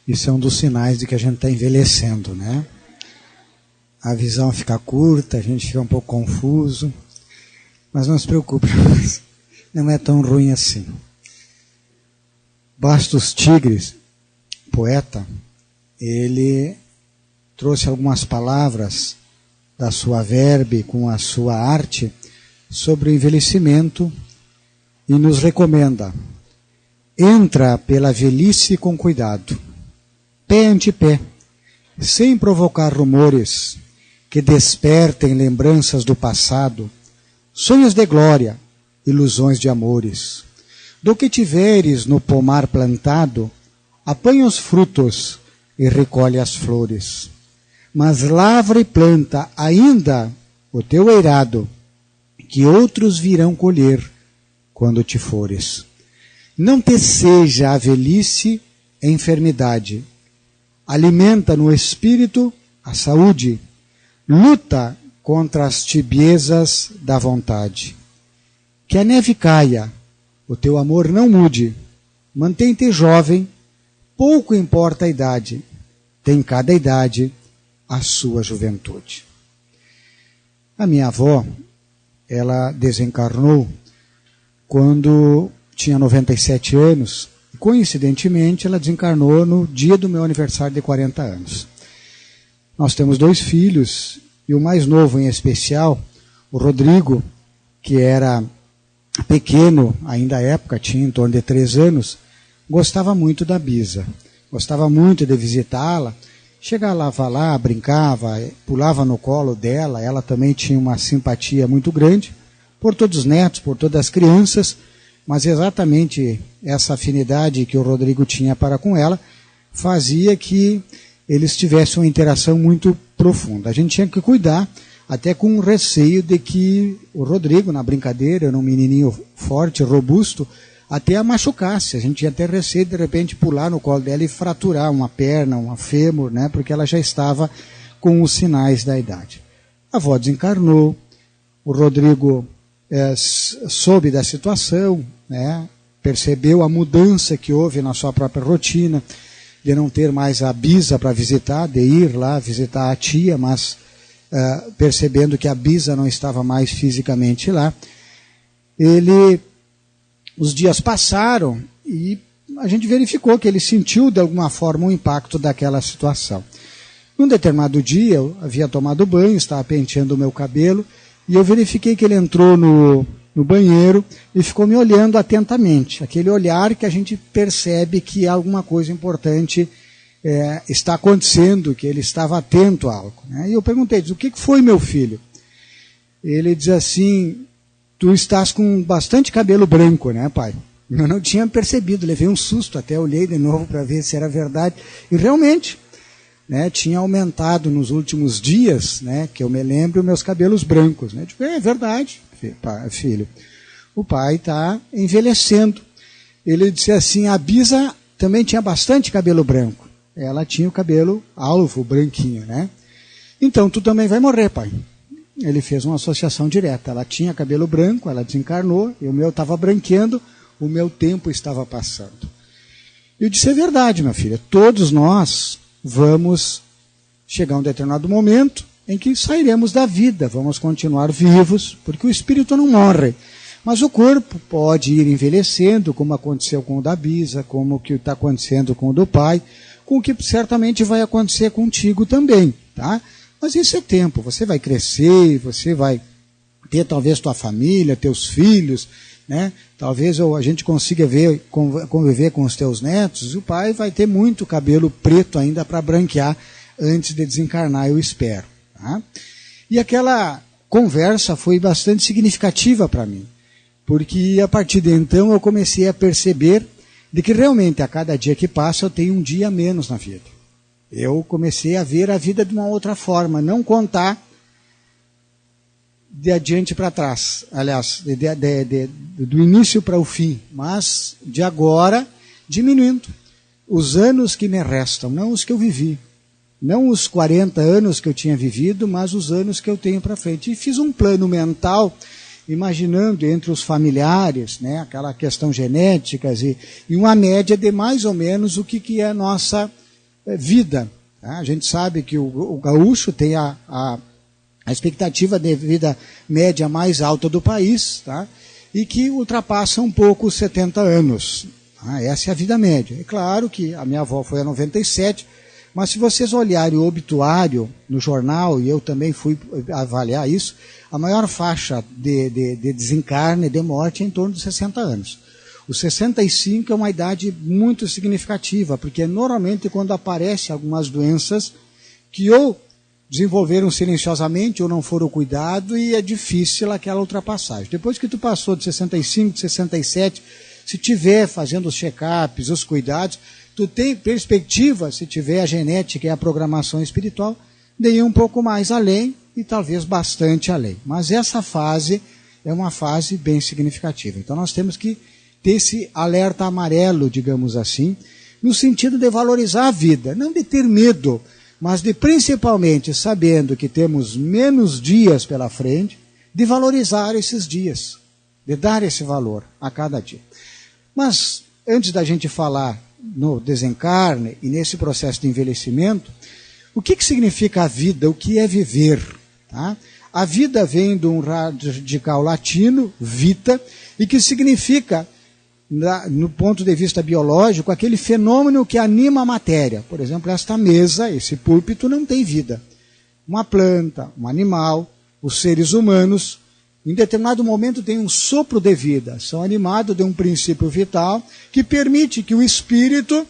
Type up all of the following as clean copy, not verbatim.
Isso é um dos sinais de que a gente está envelhecendo, né? A visão fica curta, a gente fica um pouco confuso, mas não se preocupe, não é tão ruim assim. Bastos Tigres, poeta, ele trouxe algumas palavras da sua verbe com a sua arte sobre o envelhecimento e nos recomenda: entra pela velhice com cuidado, pé ante pé, sem provocar rumores que despertem lembranças do passado, sonhos de glória, ilusões de amores. Do que tiveres no pomar plantado, apanha os frutos e recolhe as flores. Mas lavra e planta ainda o teu eirado, que outros virão colher quando te fores. Não te seja a velhice enfermidade. Alimenta no espírito a saúde. Luta contra as tibiezas da vontade. Que a neve caia, o teu amor não mude. Mantém-te jovem, pouco importa a idade. Tem cada idade a sua juventude. A minha avó, ela desencarnou quando tinha 97 anos. Coincidentemente, ela desencarnou no dia do meu aniversário de 40 anos. Nós temos 2 filhos, e o mais novo em especial, o Rodrigo, que era pequeno ainda à época, tinha em torno de 3 anos, gostava muito da Bisa, gostava muito de visitá-la, chegava lá, brincava, pulava no colo dela, ela também tinha uma simpatia muito grande por todos os netos, por todas as crianças, mas exatamente essa afinidade que o Rodrigo tinha para com ela fazia que eles tivessem uma interação muito profunda. A gente tinha que cuidar, até com receio de que o Rodrigo, na brincadeira, era um menininho forte, robusto, até a machucasse. A gente tinha até receio de repente pular no colo dela e fraturar uma perna, uma fêmur, né, porque ela já estava com os sinais da idade. A avó desencarnou, o Rodrigo soube da situação, né, percebeu a mudança que houve na sua própria rotina, de não ter mais a Bisa para visitar, de ir lá visitar a tia, mas percebendo que a Bisa não estava mais fisicamente lá. Os dias passaram e a gente verificou que ele sentiu de alguma forma o impacto daquela situação. Num determinado dia, eu havia tomado banho, estava penteando o meu cabelo, e eu verifiquei que ele entrou no banheiro e ficou me olhando atentamente. Aquele olhar que a gente percebe que alguma coisa importante está acontecendo, que ele estava atento a algo, né? E eu perguntei, o que foi, meu filho? Ele diz assim: tu estás com bastante cabelo branco, né, pai? Eu não tinha percebido, levei um susto, até olhei de novo para ver se era verdade. E realmente, né, tinha aumentado nos últimos dias, né, que eu me lembro, meus cabelos brancos, né? Digo, é verdade, filho. O pai está envelhecendo. Ele disse assim, a Bisa também tinha bastante cabelo branco. Ela tinha o cabelo alvo, branquinho, né? Então, tu também vai morrer, pai. Ele fez uma associação direta. Ela tinha cabelo branco, ela desencarnou, e o meu estava branqueando, o meu tempo estava passando. Eu disse, é verdade, minha filha, todos nós vamos chegar a um determinado momento em que sairemos da vida, vamos continuar vivos, porque o espírito não morre. Mas o corpo pode ir envelhecendo, como aconteceu com o da Bisa, como o que está acontecendo com o do pai, com o que certamente vai acontecer contigo também, tá? Mas isso é tempo, você vai crescer, você vai ter talvez tua família, teus filhos, né? Talvez a gente consiga conviver com os teus netos, e o pai vai ter muito cabelo preto ainda para branquear antes de desencarnar, eu espero. Tá? E aquela conversa foi bastante significativa para mim, porque a partir de então eu comecei a perceber de que realmente a cada dia que passa eu tenho um dia a menos na vida. Eu comecei a ver a vida de uma outra forma, não contar de adiante para trás, aliás, do início para o fim, mas de agora diminuindo os anos que me restam, não os que eu vivi, não os 40 anos que eu tinha vivido, mas os anos que eu tenho para frente. E fiz um plano mental, imaginando entre os familiares, né, aquela questão genética e uma média de mais ou menos o que é a nossa vida. Tá? A gente sabe que o gaúcho tem a expectativa de vida média mais alta do país, tá? E que ultrapassa um pouco os 70 anos. Tá? Essa é a vida média. É claro que a minha avó foi a 97, mas se vocês olharem o obituário no jornal, e eu também fui avaliar isso, a maior faixa de desencarne, de morte, é em torno de 60 anos. Os 65 é uma idade muito significativa, porque normalmente quando aparecem algumas doenças que ou desenvolveram silenciosamente ou não foram cuidado, e é difícil aquela ultrapassagem. Depois que tu passou de 65, de 67, se tiver fazendo os check-ups, os cuidados, tu tem perspectiva, se tiver a genética e a programação espiritual, de ir um pouco mais além e talvez bastante além. Mas essa fase é uma fase bem significativa. Então nós temos que ter esse alerta amarelo, digamos assim, no sentido de valorizar a vida, não de ter medo, mas de principalmente, sabendo que temos menos dias pela frente, de valorizar esses dias, de dar esse valor a cada dia. Mas, antes da gente falar no desencarne e nesse processo de envelhecimento, o que significa a vida? O que é viver? Tá? A vida vem de um radical latino, vita, e que significa, no ponto de vista biológico, aquele fenômeno que anima a matéria. Por exemplo, esta mesa, esse púlpito, não tem vida. Uma planta, um animal, os seres humanos, em determinado momento tem um sopro de vida, são animados de um princípio vital que permite que o espírito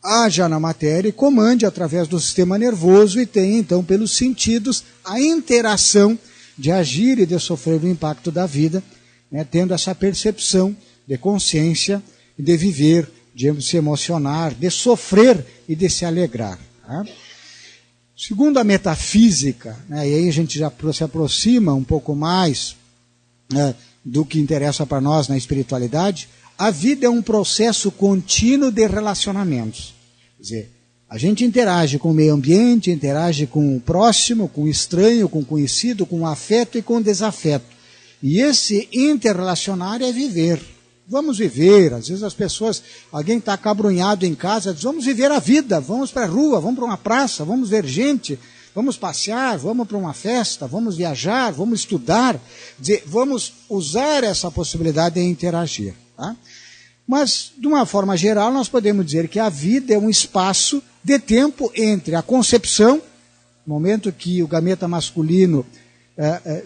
haja na matéria e comande através do sistema nervoso e tenha, então, pelos sentidos, a interação de agir e de sofrer o impacto da vida, né, tendo essa percepção de consciência, de viver, de se emocionar, de sofrer e de se alegrar. Tá? Segundo a metafísica, né, e aí a gente já se aproxima um pouco mais do que interessa para nós na espiritualidade, a vida é um processo contínuo de relacionamentos. Quer dizer, a gente interage com o meio ambiente, interage com o próximo, com o estranho, com o conhecido, com o afeto e com o desafeto. E esse interrelacionar é viver. Vamos viver. Às vezes as pessoas, alguém está acabrunhado em casa, diz, vamos viver a vida, vamos para a rua, vamos para uma praça, vamos ver gente, vamos passear, vamos para uma festa, vamos viajar, vamos estudar, dizer, vamos usar essa possibilidade de interagir. Tá? Mas, de uma forma geral, nós podemos dizer que a vida é um espaço de tempo entre a concepção, momento que o gameta masculino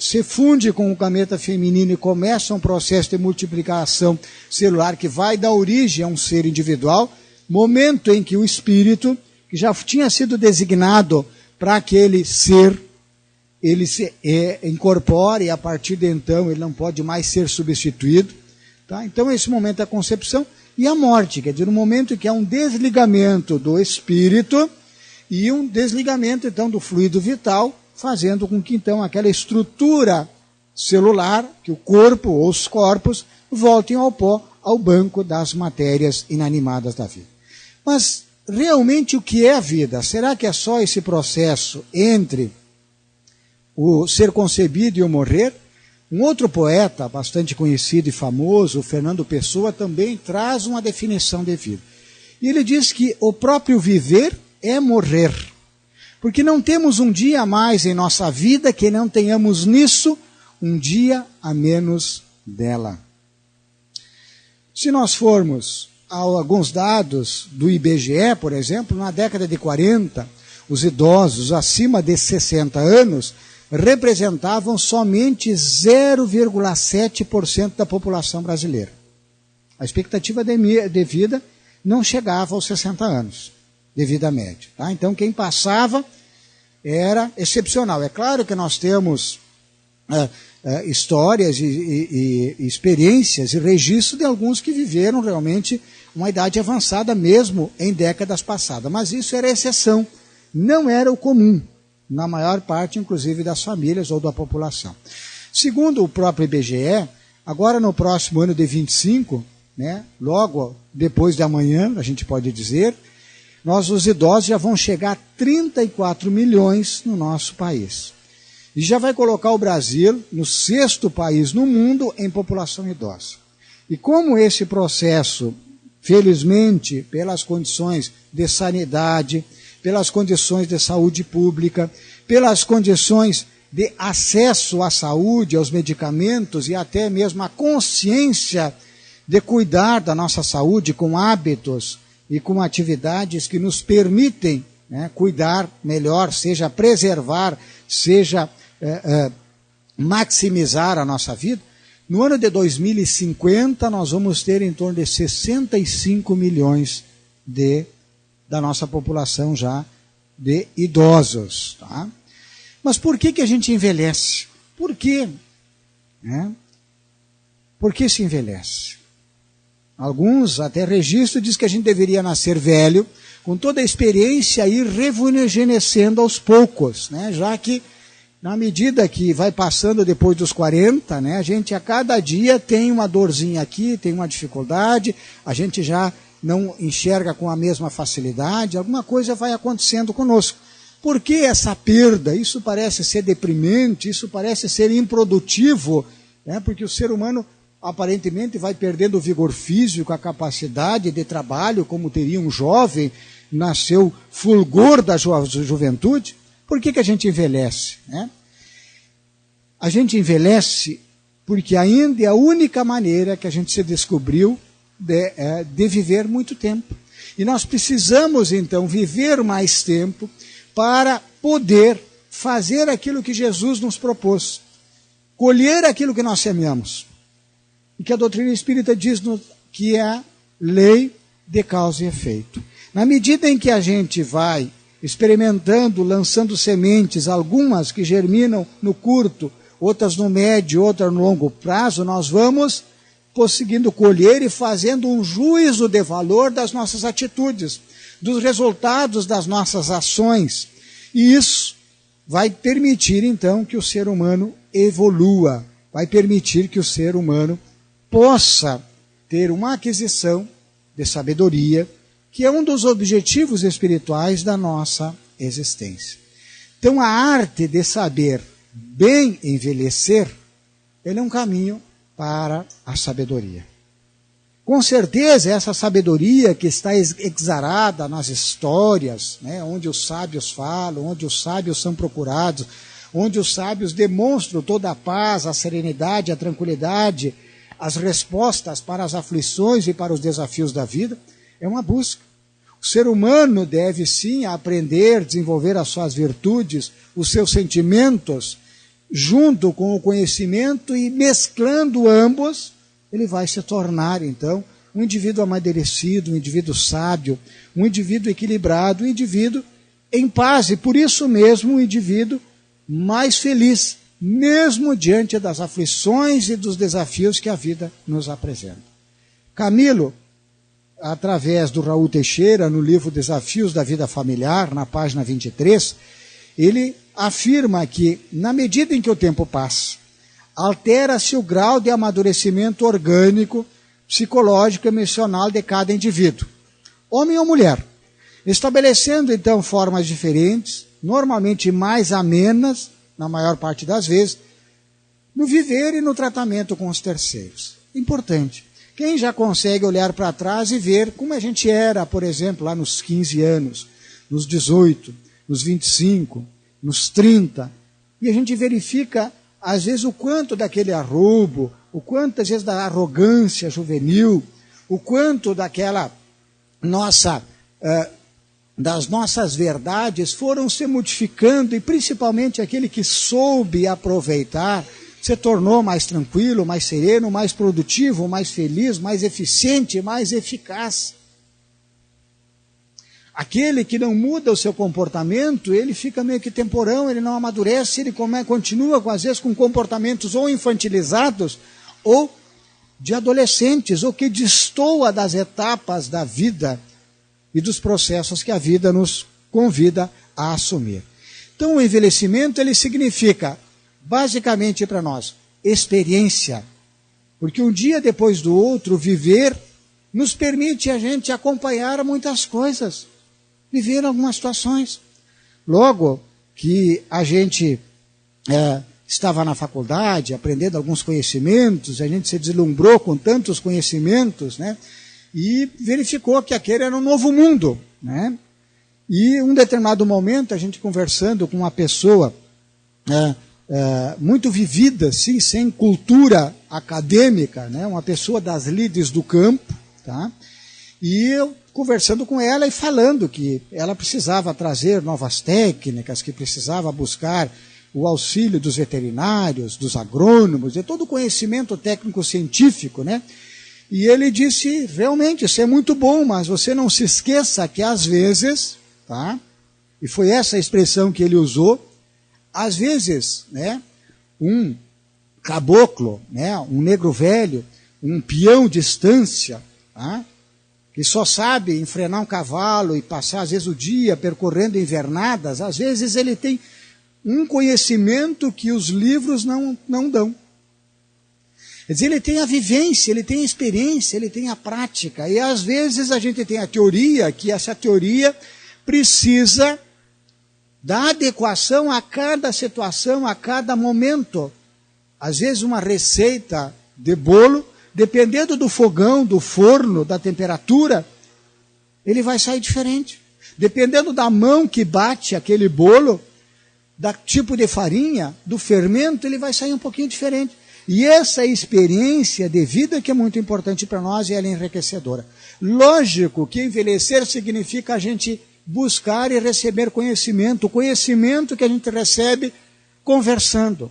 se funde com o gameta feminino e começa um processo de multiplicação celular que vai dar origem a um ser individual, momento em que o espírito, que já tinha sido designado para aquele ser, ele se incorpora e a partir de então ele não pode mais ser substituído. Tá? Então esse momento é a concepção e a morte, quer dizer, um momento em que há um desligamento do espírito e um desligamento então do fluido vital, fazendo com que, então, aquela estrutura celular, que o corpo ou os corpos, voltem ao pó, ao banco das matérias inanimadas da vida. Mas, realmente, o que é a vida? Será que é só esse processo entre o ser concebido e o morrer? Um outro poeta, bastante conhecido e famoso, o Fernando Pessoa, também traz uma definição de vida. E ele diz que o próprio viver é morrer. Porque não temos um dia a mais em nossa vida que não tenhamos nisso um dia a menos dela. Se nós formos a alguns dados do IBGE, por exemplo, na década de 40, os idosos acima de 60 anos representavam somente 0,7% da população brasileira. A expectativa de vida não chegava aos 60 anos. De vida média. Tá? Então, quem passava era excepcional. É claro que nós temos histórias e experiências e registros de alguns que viveram realmente uma idade avançada mesmo em décadas passadas. Mas isso era exceção, não era o comum, na maior parte, inclusive, das famílias ou da população. Segundo o próprio IBGE, agora no próximo ano de 25, né, logo depois de amanhã, a gente pode dizer, os idosos já vão chegar a 34 milhões no nosso país. E já vai colocar o Brasil no 6º país no mundo em população idosa. E como esse processo felizmente, pelas condições de sanidade, pelas condições de saúde pública, pelas condições de acesso à saúde, aos medicamentos e até mesmo a consciência de cuidar da nossa saúde com hábitos e com atividades que nos permitem, né, cuidar melhor, seja preservar, seja maximizar a nossa vida. No ano de 2050, nós vamos ter em torno de 65 milhões da nossa população já de idosos. Tá? Mas por que a gente envelhece? Por quê? Por que se envelhece? Alguns até registro diz que a gente deveria nascer velho, com toda a experiência e ir rejuvenescendo aos poucos, né? Já que na medida que vai passando depois dos 40, né, a gente a cada dia tem uma dorzinha aqui, tem uma dificuldade, a gente já não enxerga com a mesma facilidade, alguma coisa vai acontecendo conosco. Por que essa perda? Isso parece ser deprimente, isso parece ser improdutivo, né, porque o ser humano aparentemente vai perdendo o vigor físico, a capacidade de trabalho, como teria um jovem, nasceu fulgor da juventude. Por que a gente envelhece? Né? A gente envelhece porque ainda é a única maneira que a gente se descobriu de viver muito tempo. E nós precisamos, então, viver mais tempo para poder fazer aquilo que Jesus nos propôs. Colher aquilo que nós semeamos. E que a doutrina espírita diz que é a lei de causa e efeito. Na medida em que a gente vai experimentando, lançando sementes, algumas que germinam no curto, outras no médio, outras no longo prazo, nós vamos conseguindo colher e fazendo um juízo de valor das nossas atitudes, dos resultados das nossas ações. E isso vai permitir, então, que o ser humano evolua, vai permitir que o ser humano possa ter uma aquisição de sabedoria, que é um dos objetivos espirituais da nossa existência. Então, a arte de saber bem envelhecer, ele é um caminho para a sabedoria. Com certeza, essa sabedoria que está exarada nas histórias, né, onde os sábios falam, onde os sábios são procurados, onde os sábios demonstram toda a paz, a serenidade, a tranquilidade, as respostas para as aflições e para os desafios da vida, é uma busca. O ser humano deve sim aprender, desenvolver as suas virtudes, os seus sentimentos, junto com o conhecimento, e mesclando ambos, ele vai se tornar, então, um indivíduo amadurecido, um indivíduo sábio, um indivíduo equilibrado, um indivíduo em paz, e por isso mesmo um indivíduo mais feliz, mesmo diante das aflições e dos desafios que a vida nos apresenta. Camilo, através do Raul Teixeira, no livro Desafios da Vida Familiar, na página 23, ele afirma que, na medida em que o tempo passa, altera-se o grau de amadurecimento orgânico, psicológico e emocional de cada indivíduo, homem ou mulher, estabelecendo, então, formas diferentes, normalmente mais amenas, na maior parte das vezes, no viver e no tratamento com os terceiros. Importante. Quem já consegue olhar para trás e ver como a gente era, por exemplo, lá nos 15 anos, nos 18, nos 25, nos 30, e a gente verifica, às vezes, o quanto daquele arrobo, o quanto, às vezes, da arrogância juvenil, o quanto daquela das nossas verdades foram se modificando, e principalmente aquele que soube aproveitar, se tornou mais tranquilo, mais sereno, mais produtivo, mais feliz, mais eficiente, mais eficaz. Aquele que não muda o seu comportamento, ele fica meio que temporão, ele não amadurece, ele continua, às vezes, com comportamentos ou infantilizados, ou de adolescentes, ou que destoa das etapas da vida e dos processos que a vida nos convida a assumir. Então, o envelhecimento, ele significa, basicamente para nós, experiência. Porque um dia depois do outro, viver nos permite a gente acompanhar muitas coisas, viver algumas situações. Logo que a gente estava na faculdade, aprendendo alguns conhecimentos, a gente se deslumbrou com tantos conhecimentos, né? e verificou que aquele era um novo mundo, né? E em um determinado momento, a gente conversando com uma pessoa muito vivida, sim, sem cultura acadêmica, né? Uma pessoa das lides do campo, tá? E eu conversando com ela e falando que ela precisava trazer novas técnicas, que precisava buscar o auxílio dos veterinários, dos agrônomos, de todo o conhecimento técnico-científico, né? E ele disse, realmente, isso é muito bom, mas você não se esqueça que às vezes, tá? E foi essa a expressão que ele usou, às vezes, né, um caboclo, né, um negro velho, um peão de estância, tá, que só sabe enfrenar um cavalo e passar, às vezes, o dia percorrendo invernadas, às vezes ele tem um conhecimento que os livros não dão. Quer dizer, ele tem a vivência, ele tem a experiência, ele tem a prática. E às vezes a gente tem a teoria, que essa teoria precisa da adequação a cada situação, a cada momento. Às vezes uma receita de bolo, dependendo do fogão, do forno, da temperatura, ele vai sair diferente. Dependendo da mão que bate aquele bolo, do tipo de farinha, do fermento, ele vai sair um pouquinho diferente. E essa experiência de vida que é muito importante para nós e ela é enriquecedora. Lógico que envelhecer significa a gente buscar e receber conhecimento, o conhecimento que a gente recebe conversando,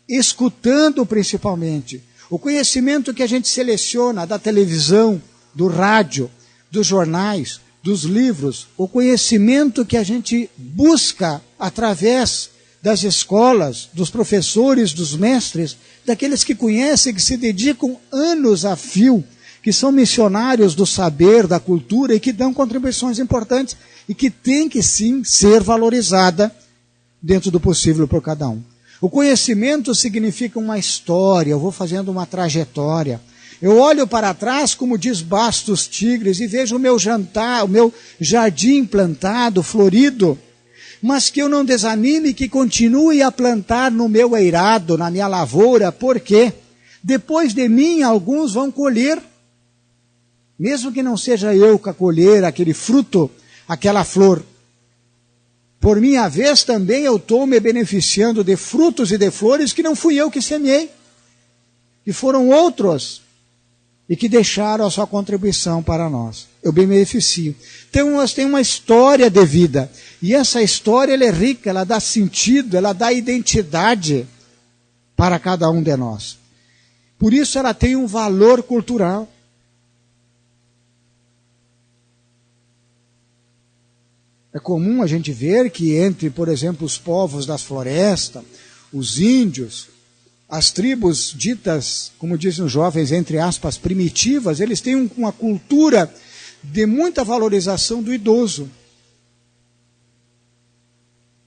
escutando principalmente, o conhecimento que a gente seleciona da televisão, do rádio, dos jornais, dos livros, o conhecimento que a gente busca através das escolas, dos professores, dos mestres, daqueles que conhecem, que se dedicam anos a fio, que são missionários do saber, da cultura e que dão contribuições importantes e que tem que sim ser valorizada dentro do possível por cada um. O conhecimento significa uma história, eu vou fazendo uma trajetória. Eu olho para trás, como diz Bastos Tigres, e vejo o meu jardim plantado, florido, mas que eu não desanime, que continue a plantar no meu eirado, na minha lavoura, porque depois de mim alguns vão colher, mesmo que não seja eu que a colher aquele fruto, aquela flor. Por minha vez também eu estou me beneficiando de frutos e de flores que não fui eu que semeei, que foram outros e que deixaram a sua contribuição para nós. Eu me beneficio. Então nós temos uma história de vida e essa história ela é rica, ela dá sentido, ela dá identidade para cada um de nós. Por isso ela tem um valor cultural. É comum a gente ver que entre, por exemplo, os povos das florestas, os índios, as tribos ditas, como dizem os jovens, entre aspas, primitivas, eles têm uma cultura de muita valorização do idoso.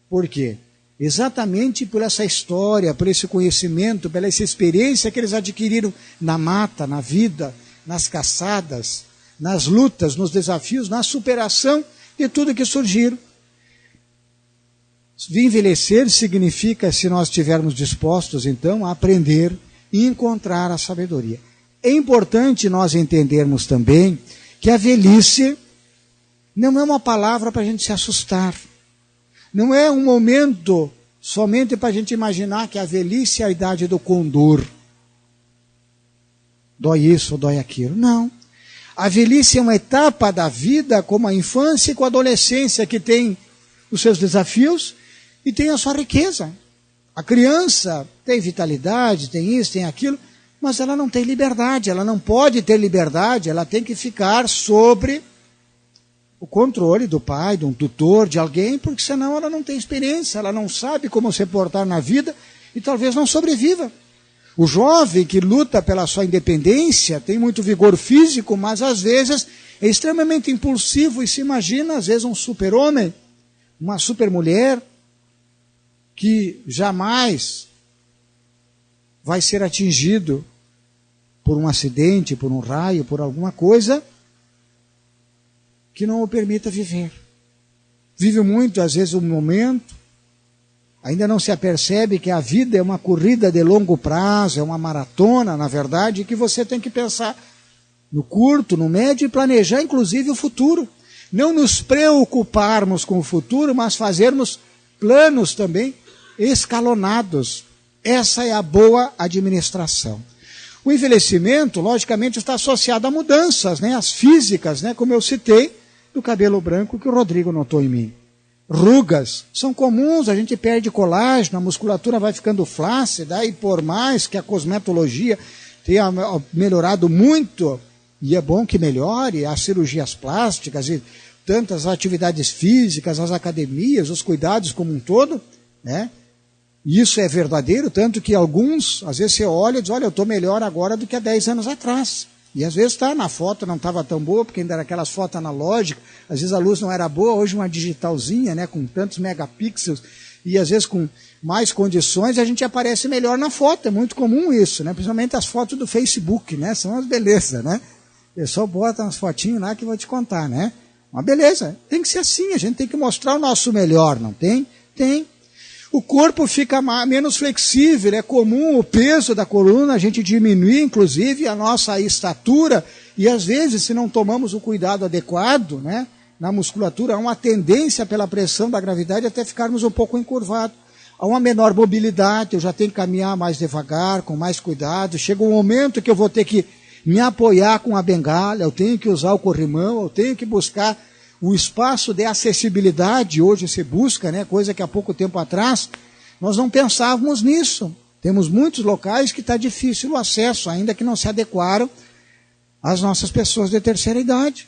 Por quê? Exatamente por essa história, por esse conhecimento, pela essa experiência que eles adquiriram na mata, na vida, nas caçadas, nas lutas, nos desafios, na superação de tudo que surgiram. Envelhecer significa, se nós estivermos dispostos, então, a aprender e encontrar a sabedoria. É importante nós entendermos também que a velhice não é uma palavra para a gente se assustar. Não é um momento somente para a gente imaginar que a velhice é a idade do condor. Dói isso, dói aquilo. Não. A velhice é uma etapa da vida, como a infância e com a adolescência, que tem os seus desafios e tem a sua riqueza. A criança tem vitalidade, tem isso, tem aquilo, mas ela não tem liberdade, ela não pode ter liberdade, ela tem que ficar sobre o controle do pai, de um tutor, de alguém, porque senão ela não tem experiência, ela não sabe como se portar na vida e talvez não sobreviva. O jovem que luta pela sua independência tem muito vigor físico, mas às vezes é extremamente impulsivo e se imagina, às vezes, um super-homem, uma super-mulher, que jamais vai ser atingido por um acidente, por um raio, por alguma coisa que não o permita viver. Vive muito, às vezes, um momento, ainda não se apercebe que a vida é uma corrida de longo prazo, é uma maratona, na verdade, que você tem que pensar no curto, no médio, e planejar inclusive o futuro. Não nos preocuparmos com o futuro, mas fazermos planos também escalonados. Essa é a boa administração. O envelhecimento, logicamente, está associado a mudanças, né, as físicas, né, como eu citei, do cabelo branco que o Rodrigo notou em mim. Rugas são comuns, a gente perde colágeno, a musculatura vai ficando flácida, e por mais que a cosmetologia tenha melhorado muito, e é bom que melhore, as cirurgias plásticas e tantas atividades físicas, as academias, os cuidados como um todo, né? Isso é verdadeiro, tanto que alguns, às vezes você olha e diz, olha, eu estou melhor agora do que há 10 anos atrás. E às vezes está na foto, não estava tão boa, porque ainda era aquelas fotos analógicas, às vezes a luz não era boa, hoje uma digitalzinha, né, com tantos megapixels, e às vezes com mais condições, a gente aparece melhor na foto, é muito comum isso, né, principalmente as fotos do Facebook, né, são as belezas, né, o pessoal bota umas fotinhos lá que eu vou te contar, né, uma beleza, tem que ser assim, a gente tem que mostrar o nosso melhor, não tem? Tem. O corpo fica menos flexível, é comum o peso da coluna, a gente diminuir, inclusive, a nossa estatura, e às vezes, se não tomamos o cuidado adequado, né, na musculatura, há uma tendência pela pressão da gravidade até ficarmos um pouco encurvados. Há uma menor mobilidade, eu já tenho que caminhar mais devagar, com mais cuidado, chega um momento que eu vou ter que me apoiar com a bengala, eu tenho que usar o corrimão, eu tenho que buscar o espaço de acessibilidade, hoje se busca, né, coisa que há pouco tempo atrás nós não pensávamos nisso. Temos muitos locais que está difícil o acesso, ainda que não se adequaram às nossas pessoas de terceira idade.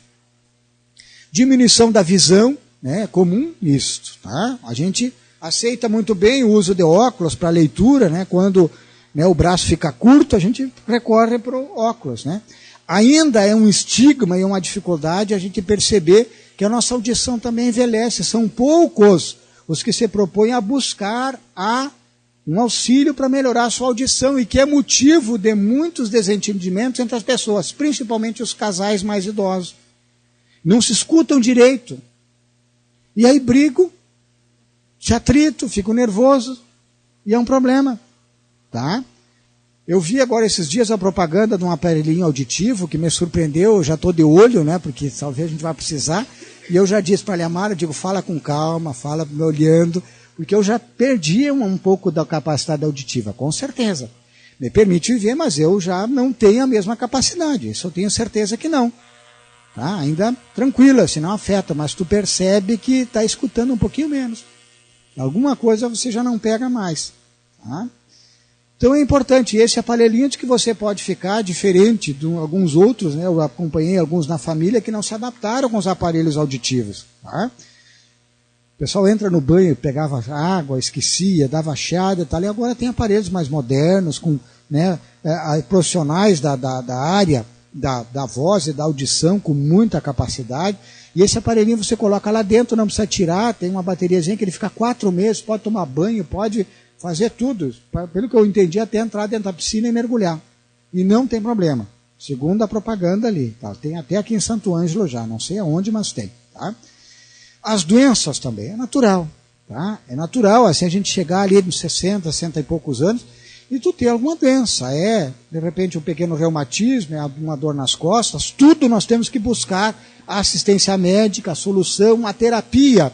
Diminuição da visão, né, é comum isso. Tá? A gente aceita muito bem o uso de óculos para leitura, né, quando, né, o braço fica curto, a gente recorre para o óculos. Né? Ainda é um estigma e uma dificuldade a gente perceber que a nossa audição também envelhece. São poucos os que se propõem a buscar um auxílio para melhorar a sua audição, e que é motivo de muitos desentendimentos entre as pessoas, principalmente os casais mais idosos. Não se escutam direito. E aí brigam, se atrito, ficam nervosos, e é um problema. Tá? Eu vi agora esses dias a propaganda de um aparelhinho auditivo que me surpreendeu, eu já estou de olho, né, porque talvez a gente vai precisar, e eu já disse para a Liamara, eu digo, fala com calma, fala me olhando, porque eu já perdi um pouco da capacidade auditiva, com certeza. Me permite viver, mas eu já não tenho a mesma capacidade, isso eu tenho certeza que não. Tá? Ainda tranquila, se não afeta, mas tu percebe que está escutando um pouquinho menos. Alguma coisa você já não pega mais. Tá? Então é importante, esse aparelhinho de que você pode ficar diferente de alguns outros, né? Eu acompanhei alguns na família que não se adaptaram com os aparelhos auditivos. Tá? O pessoal entra no banho, pegava água, esquecia, dava chiada e tal, e agora tem aparelhos mais modernos, com, né, profissionais da área da voz e da audição com muita capacidade, e esse aparelhinho você coloca lá dentro, não precisa tirar, tem uma bateriazinha que ele fica 4 meses, pode tomar banho, pode fazer tudo, pelo que eu entendi, até entrar dentro da piscina e mergulhar. E não tem problema. Segundo a propaganda ali. Tá? Tem até aqui em Santo Ângelo já, não sei aonde, mas tem. Tá? As doenças também, é natural. Tá? É natural, assim, a gente chegar ali nos 60, 60 e poucos anos, e tu ter alguma doença. De repente, um pequeno reumatismo, uma dor nas costas, tudo nós temos que buscar a assistência médica, a solução, a terapia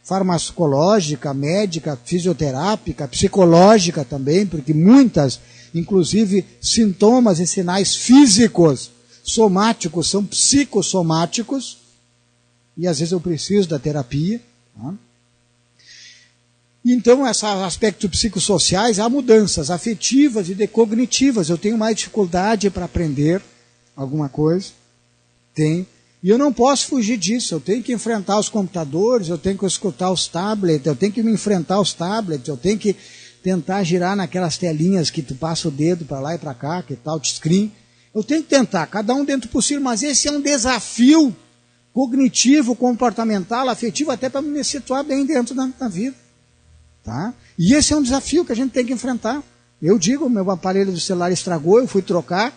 farmacológica, médica, fisioterápica, psicológica também, porque muitas, inclusive, sintomas e sinais físicos, somáticos, são psicossomáticos, e às vezes eu preciso da terapia. Tá? Então, esses aspectos psicossociais, há mudanças afetivas e cognitivas. Eu tenho mais dificuldade para aprender alguma coisa, tenho. E eu não posso fugir disso, eu tenho que enfrentar os computadores, eu tenho que escutar os tablets, eu tenho que me enfrentar aos tablets, eu tenho que tentar girar naquelas telinhas que tu passa o dedo para lá e para cá, que tal, touchscreen. Eu tenho que tentar, cada um dentro do possível, mas esse é um desafio cognitivo, comportamental, afetivo, até para me situar bem dentro da vida. Tá? E esse é um desafio que a gente tem que enfrentar. Eu digo, meu aparelho do celular estragou, eu fui trocar,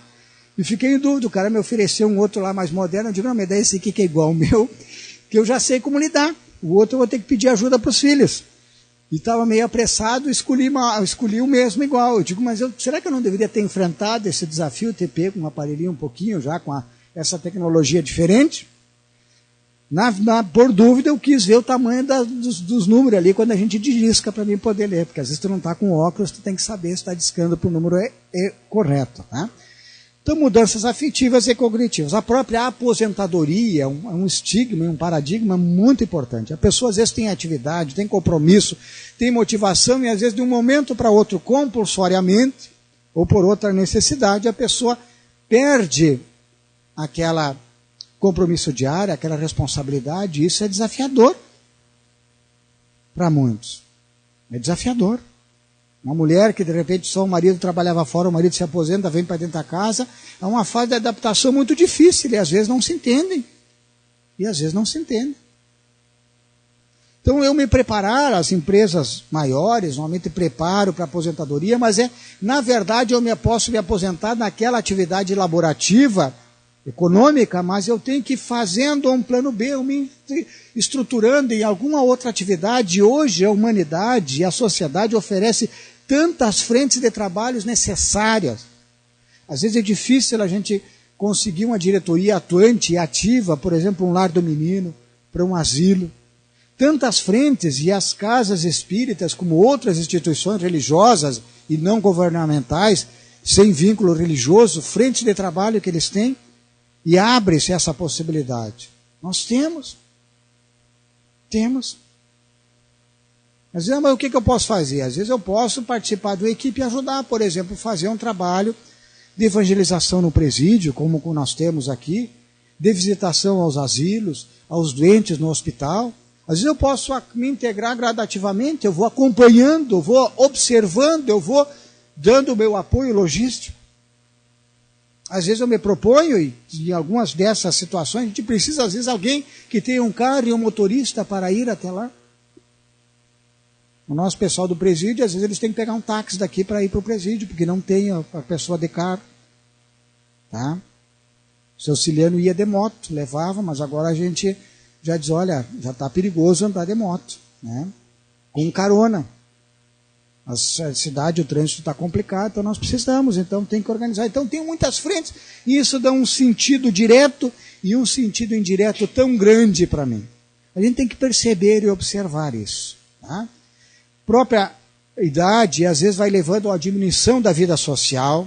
e fiquei em dúvida, o cara me ofereceu um outro lá mais moderno, eu digo, não, me dá esse aqui que é igual ao meu, que eu já sei como lidar. O outro eu vou ter que pedir ajuda para os filhos. E estava meio apressado, escolhi o mesmo igual. Eu digo, mas será que eu não deveria ter enfrentado esse desafio, ter pego um aparelhinho um pouquinho já com a essa tecnologia diferente. Por dúvida, eu quis ver o tamanho dos números ali quando a gente disca para mim poder ler, porque às vezes tu não está com óculos, tu tem que saber se está discando para o número correto. Né? Então, mudanças afetivas e cognitivas. A própria aposentadoria é um estigma, um paradigma muito importante. A pessoa às vezes tem atividade, tem compromisso, tem motivação e às vezes de um momento para outro, compulsoriamente, ou por outra necessidade, a pessoa perde aquela compromisso diário, aquela responsabilidade, e isso é desafiador para muitos. É desafiador. Uma mulher que de repente só o marido trabalhava fora, o marido se aposenta, vem para dentro da casa, é uma fase de adaptação muito difícil e às vezes não se entendem. Então eu me preparar, as empresas maiores normalmente preparo para aposentadoria, mas na verdade eu posso me aposentar naquela atividade laborativa, econômica, mas eu tenho que ir fazendo um plano B, eu me estruturando em alguma outra atividade. Hoje a humanidade e a sociedade oferece tantas frentes de trabalhos necessárias. Às vezes é difícil a gente conseguir uma diretoria atuante e ativa, por exemplo, um lar do menino, para um asilo. Tantas frentes, e as casas espíritas, como outras instituições religiosas e não governamentais, sem vínculo religioso, frentes de trabalho que eles têm, e abre-se essa possibilidade. Nós temos. Às vezes, mas o que eu posso fazer? Às vezes eu posso participar de uma equipe e ajudar, por exemplo, fazer um trabalho de evangelização no presídio, como nós temos aqui, de visitação aos asilos, aos doentes no hospital. Às vezes eu posso me integrar gradativamente, eu vou acompanhando, eu vou observando, eu vou dando o meu apoio logístico. Às vezes eu me proponho, e em algumas dessas situações, a gente precisa, às vezes, alguém que tenha um carro e um motorista para ir até lá. O nosso pessoal do presídio, às vezes, eles têm que pegar um táxi daqui para ir para o presídio, porque não tem a pessoa de carro. Tá? O seu Ciliano ia de moto, levava, mas agora a gente já diz, olha, já está perigoso andar de moto, né? Com carona. A cidade, o trânsito está complicado, então nós precisamos, então tem que organizar. Então tem muitas frentes, e isso dá um sentido direto e um sentido indireto tão grande para mim. A gente tem que perceber e observar isso. Tá? Própria idade, às vezes, vai levando à diminuição da vida social,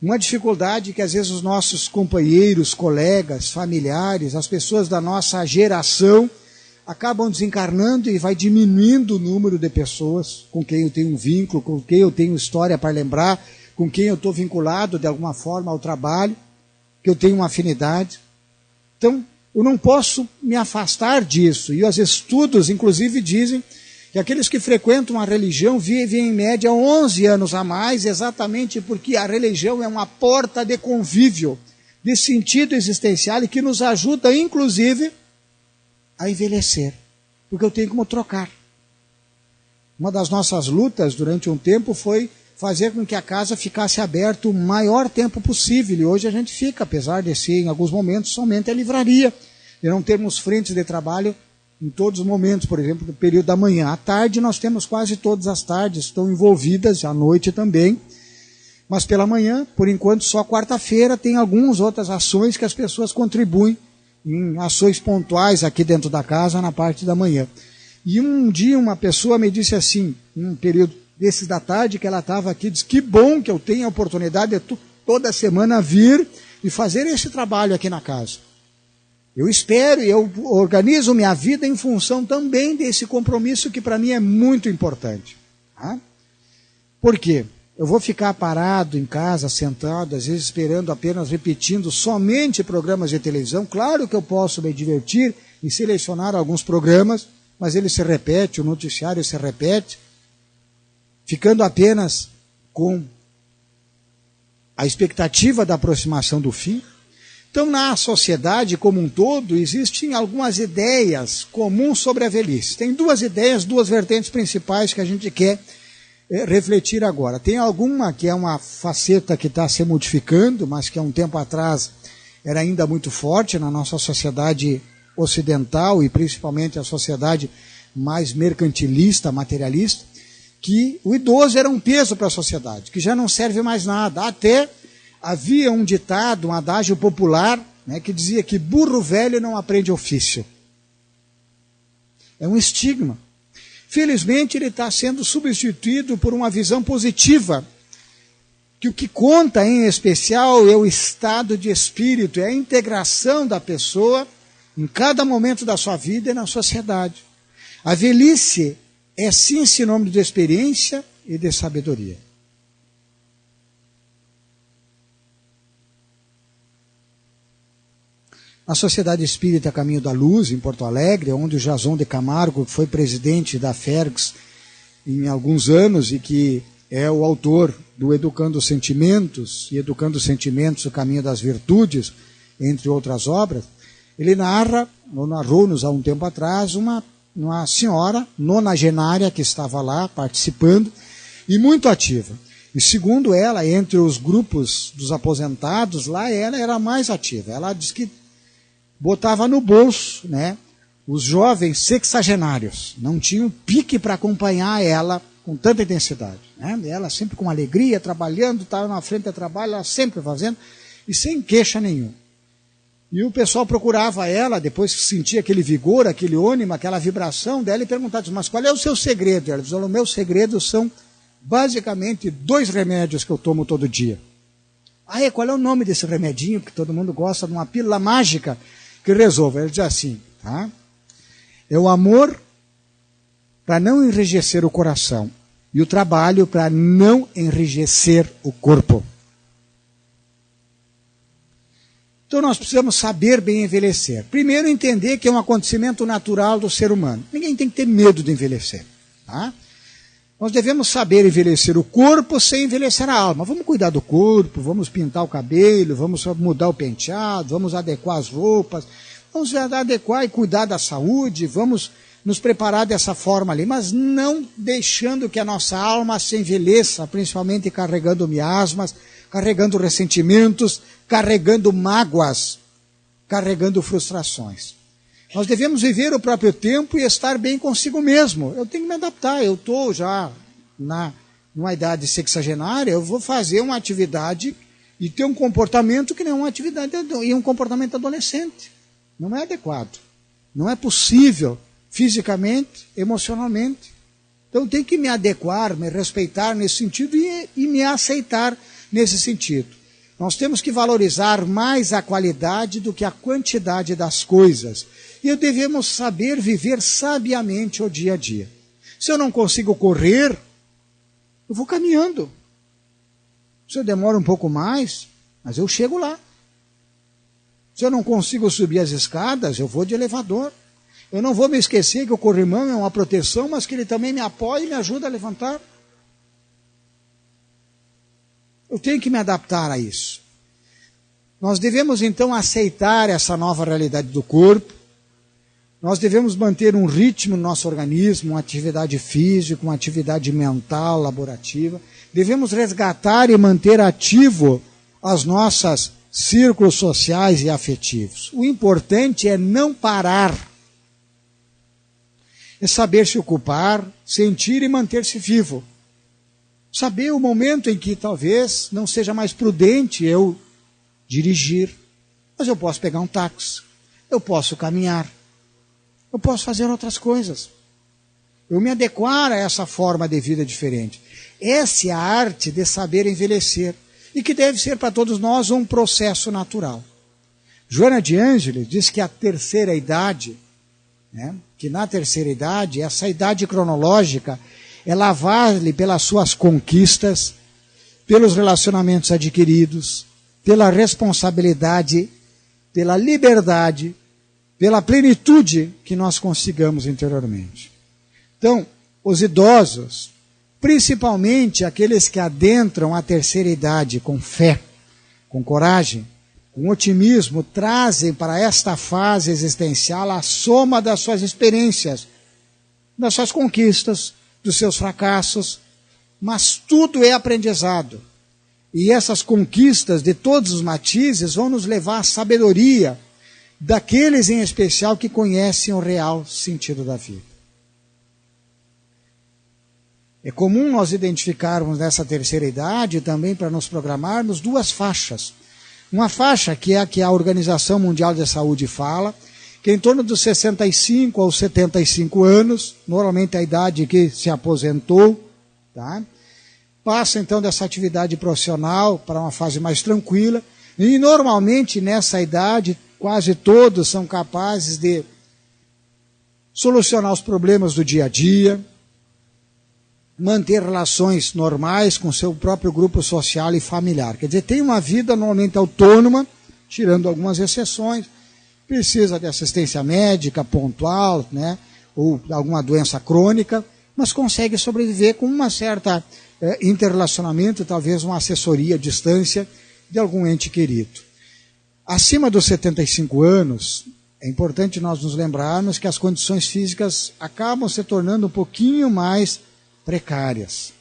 uma dificuldade que às vezes os nossos companheiros, colegas, familiares, as pessoas da nossa geração acabam desencarnando e vai diminuindo o número de pessoas com quem eu tenho um vínculo, com quem eu tenho história para lembrar, com quem eu estou vinculado de alguma forma ao trabalho, que eu tenho uma afinidade. Então, eu não posso me afastar disso. E os estudos, inclusive, dizem que aqueles que frequentam a religião vivem em média 11 anos a mais, exatamente porque a religião é uma porta de convívio, de sentido existencial e que nos ajuda, inclusive, a envelhecer, porque eu tenho como trocar. Uma das nossas lutas durante um tempo foi fazer com que a casa ficasse aberta o maior tempo possível, e hoje a gente fica, apesar de ser em alguns momentos somente a livraria, e não termos frentes de trabalho em todos os momentos, por exemplo, no período da manhã. À tarde nós temos quase todas as tardes, estão envolvidas, à noite também, mas pela manhã, por enquanto, só quarta-feira tem algumas outras ações que as pessoas contribuem em ações pontuais aqui dentro da casa, na parte da manhã. E um dia uma pessoa me disse assim, num período desses da tarde, que ela estava aqui, disse, que bom que eu tenho a oportunidade de toda semana vir e fazer esse trabalho aqui na casa. Eu espero e eu organizo minha vida em função também desse compromisso que para mim é muito importante. Tá? Por quê? Eu vou ficar parado em casa, sentado, às vezes esperando apenas, repetindo somente programas de televisão. Claro que eu posso me divertir e selecionar alguns programas, mas ele se repete, o noticiário se repete, ficando apenas com a expectativa da aproximação do fim. Então, na sociedade como um todo, existem algumas ideias comuns sobre a velhice. Tem duas ideias, duas vertentes principais que a gente quer refletir agora. Tem alguma que é uma faceta que está se modificando, mas que há um tempo atrás era ainda muito forte na nossa sociedade ocidental e principalmente a sociedade mais mercantilista, materialista, que o idoso era um peso para a sociedade, que já não serve mais nada. Até havia um ditado, um adágio popular né, que dizia que burro velho não aprende ofício. É um estigma. Felizmente, ele está sendo substituído por uma visão positiva, que o que conta em especial é o estado de espírito, é a integração da pessoa em cada momento da sua vida e na sociedade. A velhice é sim sinônimo de experiência e de sabedoria. A Sociedade Espírita Caminho da Luz, em Porto Alegre, onde o Jason de Camargo foi presidente da FERGS em alguns anos e que é o autor do Educando os Sentimentos e Educando os Sentimentos, o Caminho das Virtudes, entre outras obras, ele narrou-nos há um tempo atrás uma senhora nonagenária que estava lá participando e muito ativa. E segundo ela, entre os grupos dos aposentados, lá ela era mais ativa. Ela diz que botava no bolso, né, os jovens sexagenários. Não tinham pique para acompanhar ela com tanta intensidade. Né? Ela sempre com alegria, trabalhando, estava na frente do trabalho, ela sempre fazendo, e sem queixa nenhuma. E o pessoal procurava ela, depois que sentia aquele vigor, aquele ânimo, aquela vibração dela, e perguntava, mas qual é o seu segredo? Ela dizia, o meu segredo são basicamente 2 remédios que eu tomo todo dia. Qual é o nome desse remedinho que todo mundo gosta, de uma pílula mágica que resolve? Ele diz assim, tá? É o amor para não enrijecer o coração e o trabalho para não enrijecer o corpo. Então nós precisamos saber bem envelhecer. Primeiro entender que é um acontecimento natural do ser humano. Ninguém tem que ter medo de envelhecer, tá? Nós devemos saber envelhecer o corpo sem envelhecer a alma. Vamos cuidar do corpo, vamos pintar o cabelo, vamos mudar o penteado, vamos adequar as roupas, vamos adequar e cuidar da saúde, vamos nos preparar dessa forma ali, mas não deixando que a nossa alma se envelheça, principalmente carregando miasmas, carregando ressentimentos, carregando mágoas, carregando frustrações. Nós devemos viver o próprio tempo e estar bem consigo mesmo. Eu tenho que me adaptar. Eu estou já numa idade sexagenária, eu vou fazer uma atividade e ter um comportamento que não é uma atividade e um comportamento adolescente. Não é adequado. Não é possível fisicamente, emocionalmente. Então eu tenho que me adequar, me respeitar nesse sentido e me aceitar nesse sentido. Nós temos que valorizar mais a qualidade do que a quantidade das coisas. E devemos saber viver sabiamente o dia a dia. Se eu não consigo correr, eu vou caminhando. Se eu demoro um pouco mais, mas eu chego lá. Se eu não consigo subir as escadas, eu vou de elevador. Eu não vou me esquecer que o corrimão é uma proteção, mas que ele também me apoia e me ajuda a levantar. Eu tenho que me adaptar a isso. Nós devemos então aceitar essa nova realidade do corpo. Nós devemos manter um ritmo no nosso organismo, uma atividade física, uma atividade mental, laborativa. Devemos resgatar e manter ativo as nossas círculos sociais e afetivos. O importante é não parar. É saber se ocupar, sentir e manter-se vivo. Saber o momento em que talvez não seja mais prudente eu dirigir, mas eu posso pegar um táxi, eu posso caminhar, eu posso fazer outras coisas. Eu me adequar a essa forma de vida diferente. Essa é a arte de saber envelhecer e que deve ser para todos nós um processo natural. Joana de Ângeles diz que a terceira idade, que na terceira idade, essa idade cronológica, ela vale pelas suas conquistas, pelos relacionamentos adquiridos, pela responsabilidade, pela liberdade, pela plenitude que nós consigamos interiormente. Então, os idosos, principalmente aqueles que adentram a terceira idade com fé, com coragem, com otimismo, trazem para esta fase existencial a soma das suas experiências, das suas conquistas, dos seus fracassos, mas tudo é aprendizado. E essas conquistas de todos os matizes vão nos levar à sabedoria daqueles em especial que conhecem o real sentido da vida. É comum nós identificarmos nessa terceira idade, também para nos programarmos, duas faixas. Uma faixa que é a que a Organização Mundial da Saúde fala, que é em torno dos 65 aos 75 anos, normalmente a idade que se aposentou, tá? Passa então dessa atividade profissional para uma fase mais tranquila, e normalmente nessa idade quase todos são capazes de solucionar os problemas do dia a dia, manter relações normais com seu próprio grupo social e familiar. Quer dizer, tem uma vida normalmente autônoma, tirando algumas exceções, precisa de assistência médica pontual, né, ou alguma doença crônica, mas consegue sobreviver com uma certa interrelacionamento, talvez uma assessoria à distância de algum ente querido. Acima dos 75 anos, é importante nós nos lembrarmos que as condições físicas acabam se tornando um pouquinho mais precárias.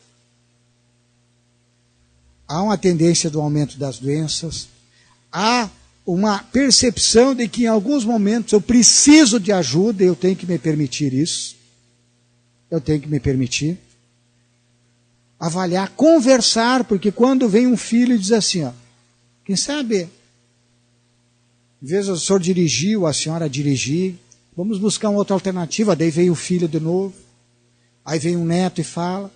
Há uma tendência do aumento das doenças, há uma percepção de que em alguns momentos eu preciso de ajuda e eu tenho que me permitir isso. Eu tenho que me permitir. Avaliar, conversar, porque quando vem um filho e diz assim, ó, quem sabe, em vez do senhor dirigir ou a senhora dirigir, vamos buscar uma outra alternativa, daí vem o filho de novo, aí vem um neto e fala.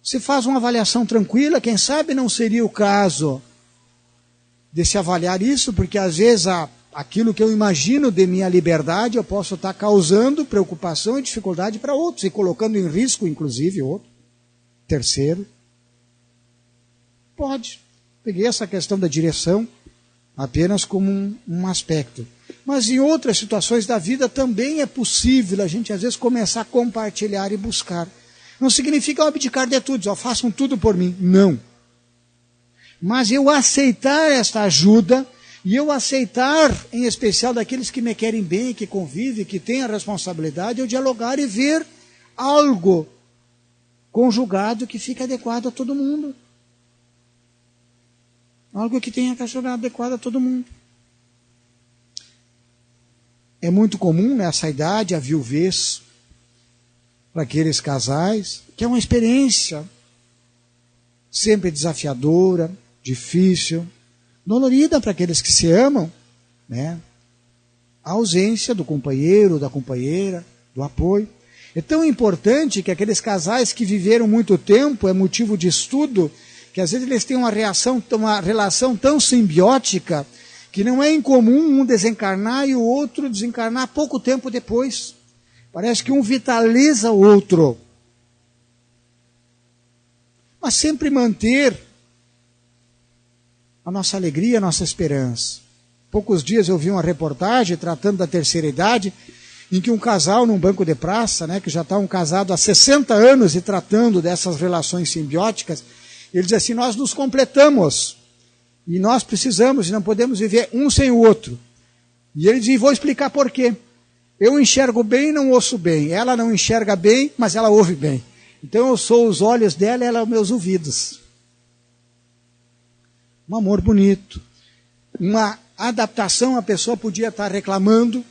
Se faz uma avaliação tranquila, quem sabe não seria o caso de se avaliar isso, porque às vezes aquilo que eu imagino de minha liberdade eu posso estar causando preocupação e dificuldade para outros, e colocando em risco, inclusive, outro, terceiro. Pode. Peguei essa questão da direção apenas como um aspecto. Mas em outras situações da vida também é possível a gente às vezes começar a compartilhar e buscar. Não significa abdicar de tudo, façam tudo por mim. Não. Mas eu aceitar esta ajuda, e eu aceitar, em especial daqueles que me querem bem, que convivem, que têm a responsabilidade, eu dialogar e ver algo conjugado que fica adequado a todo mundo. Algo que tenha que ser adequado a todo mundo. É muito comum nessa idade a viuvez para aqueles casais, que é uma experiência sempre desafiadora, difícil, dolorida para aqueles que se amam, né? A ausência do companheiro, da companheira, do apoio. É tão importante que aqueles casais que viveram muito tempo, é motivo de estudo, que às vezes eles têm uma relação tão simbiótica que não é incomum um desencarnar e o outro desencarnar pouco tempo depois. Parece que um vitaliza o outro. Mas sempre manter a nossa alegria, a nossa esperança. Poucos dias eu vi uma reportagem tratando da terceira idade, em que um casal num banco de praça, né, que já estavam casados há 60 anos e tratando dessas relações simbióticas, ele diz assim, nós nos completamos, e nós precisamos, e não podemos viver um sem o outro. E ele diz, vou explicar por quê. Eu enxergo bem e não ouço bem. Ela não enxerga bem, mas ela ouve bem. Então eu sou os olhos dela e ela os meus ouvidos. Um amor bonito. Uma adaptação, a pessoa podia estar reclamando.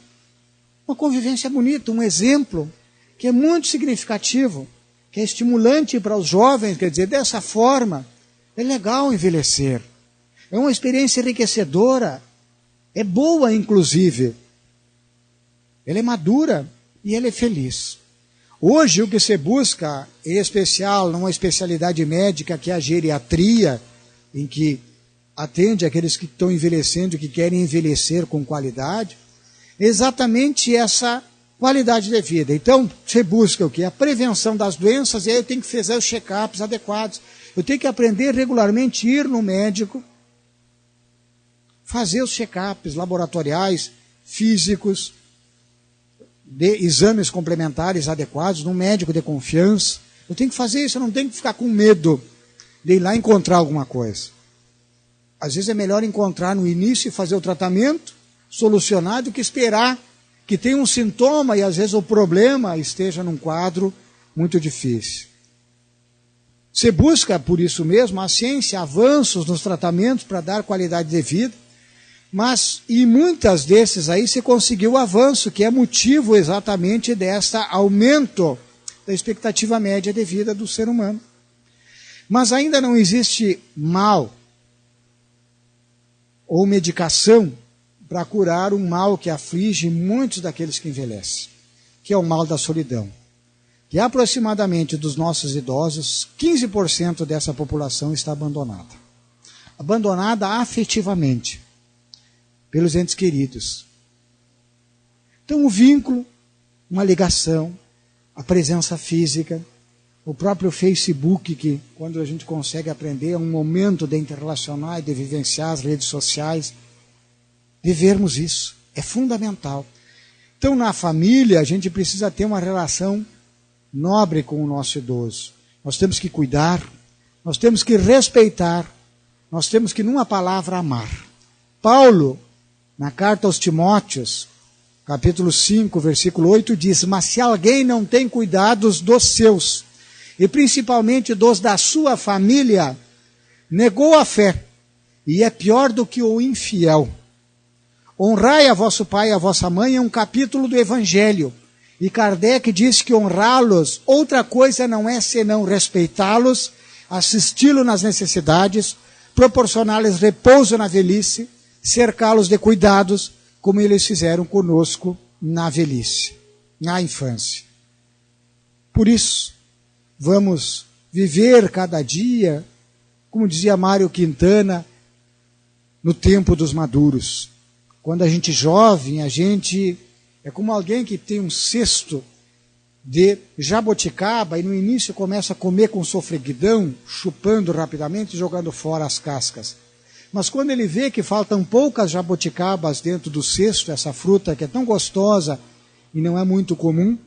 Uma convivência bonita, um exemplo que é muito significativo, que é estimulante para os jovens, quer dizer, dessa forma, é legal envelhecer. É uma experiência enriquecedora, é boa inclusive. Ela é madura e ela é feliz. Hoje o que se busca, em especial numa especialidade médica que é a geriatria, em que atende aqueles que estão envelhecendo e que querem envelhecer com qualidade, é exatamente essa qualidade de vida. Então, você busca o quê? A prevenção das doenças, e aí eu tenho que fazer os check-ups adequados. Eu tenho que aprender regularmente a ir no médico, fazer os check-ups laboratoriais, físicos, de exames complementares adequados, num médico de confiança. Eu tenho que fazer isso, eu não tenho que ficar com medo de ir lá encontrar alguma coisa. Às vezes é melhor encontrar no início e fazer o tratamento, solucionar, do que esperar que tenha um sintoma e às vezes o problema esteja num quadro muito difícil. Se busca, por isso mesmo, a ciência, avanços nos tratamentos para dar qualidade de vida, mas em muitas desses aí se conseguiu o avanço, que é motivo exatamente desse aumento da expectativa média de vida do ser humano. Mas ainda não existe mal ou medicação para curar um mal que aflige muitos daqueles que envelhecem, que é o mal da solidão. Que aproximadamente dos nossos idosos, 15% dessa população está abandonada. Abandonada afetivamente, pelos entes queridos. Então o vínculo, uma ligação, a presença física, o próprio Facebook, que quando a gente consegue aprender, é um momento de interrelacionar e de vivenciar as redes sociais. Vivermos isso é fundamental. Então, na família, a gente precisa ter uma relação nobre com o nosso idoso. Nós temos que cuidar, nós temos que respeitar, nós temos que, numa palavra, amar. Paulo, na carta aos Timóteos, capítulo 5, versículo 8, diz: mas se alguém não tem cuidados dos seus, e principalmente dos da sua família, negou a fé, e é pior do que o infiel. Honrai a vosso pai e a vossa mãe é um capítulo do Evangelho. E Kardec diz que honrá-los, outra coisa não é senão respeitá-los, assisti-los nas necessidades, proporcionar-lhes repouso na velhice, cercá-los de cuidados, como eles fizeram conosco na velhice, na infância. Por isso, vamos viver cada dia, como dizia Mário Quintana, no tempo dos maduros. Quando a gente é jovem, a gente é como alguém que tem um cesto de jabuticaba e no início começa a comer com sofreguidão, chupando rapidamente e jogando fora as cascas. Mas quando ele vê que faltam poucas jabuticabas dentro do cesto, essa fruta que é tão gostosa e não é muito comum,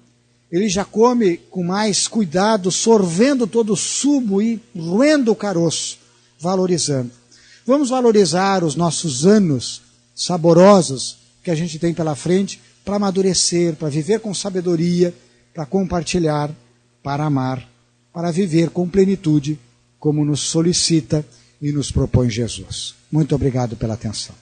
ele já come com mais cuidado, sorvendo todo o sumo e roendo o caroço, valorizando. Vamos valorizar os nossos anos saborosos que a gente tem pela frente para amadurecer, para viver com sabedoria, para compartilhar, para amar, para viver com plenitude, como nos solicita e nos propõe Jesus. Muito obrigado pela atenção.